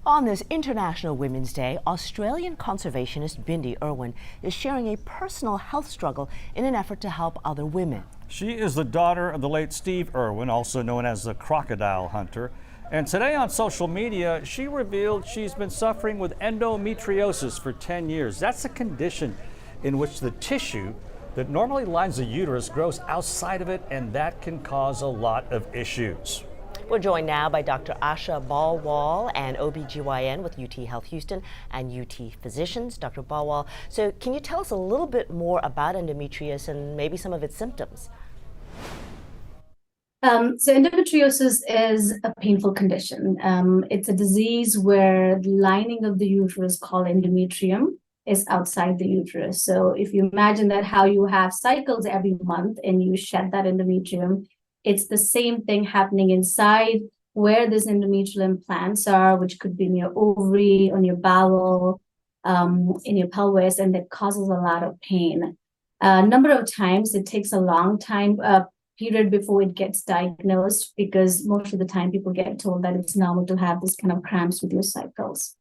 On this International Women's Day, Australian conservationist Bindi Irwin is sharing a personal health struggle in an effort to help other women. She is the daughter of the late Steve Irwin, also known as the crocodile hunter. And today on social media, she revealed she's been suffering with endometriosis for 10 years. That's a condition in which the tissue that normally lines the uterus grows outside of it, and that can cause a lot of issues. We're joined now by Dr. Asha Balwal, an OBGYN with UT Health Houston and UT Physicians. Dr. Balwal, so can you tell us a little bit more about endometriosis and maybe some of its symptoms? So endometriosis is a painful condition. It's a disease where the lining of the uterus called endometrium is outside the uterus. So if you imagine that how you have cycles every month and you shed that endometrium, it's the same thing happening inside where these endometrial implants are, which could be in your ovary, on your bowel, in your pelvis, and that causes a lot of pain. A number of times it takes a long time period before it gets diagnosed, because most of the time people get told that it's normal to have this kind of cramps with your cycles.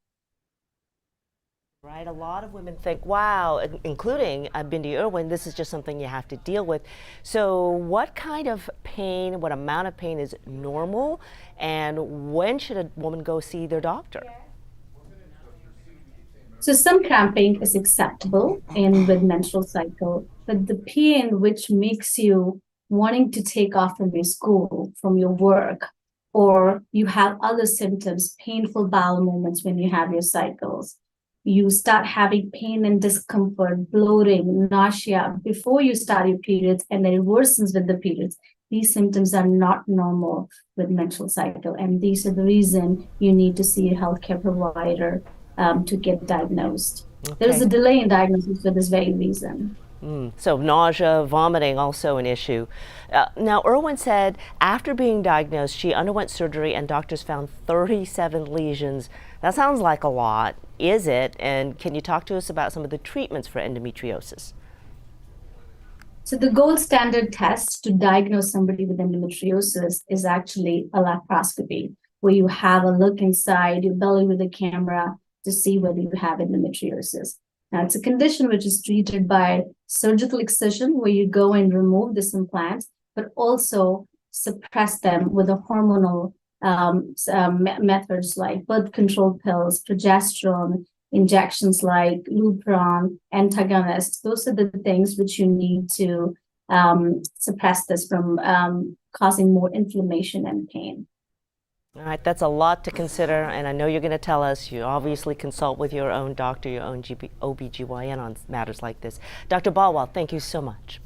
Right, a lot of women think, wow, including Bindi Irwin, this is just something you have to deal with. So what kind of pain, what amount of pain is normal, and when should a woman go see their doctor? So some cramping is acceptable with menstrual cycle, but the pain which makes you wanting to take off from your school, from your work, or you have other symptoms, painful bowel movements when you have your cycles, you start having pain and discomfort, bloating, nausea before you start your periods, and then it worsens with the periods. These symptoms are not normal with menstrual cycle, and these are the reason you need to see a healthcare provider to get diagnosed. Okay. There's a delay in diagnosis for this very reason. So nausea, vomiting, also an issue. Now, Irwin said after being diagnosed, she underwent surgery and doctors found 37 lesions. That sounds like a lot. Is it? And can you talk to us about some of the treatments for endometriosis? So the gold standard test to diagnose somebody with endometriosis is actually a laparoscopy, where you have a look inside your belly with a camera to see whether you have endometriosis. Now, it's a condition which is treated by surgical excision, where you go and remove this implant, but also suppress them with a hormonal methods like birth control pills, progesterone, injections like Lupron, antagonists. Those are the things which you need to suppress this from causing more inflammation and pain. All right, that's a lot to consider, and I know you're going to tell us you obviously consult with your own doctor, your own OBGYN on matters like this. Dr. Balwal, thank you so much.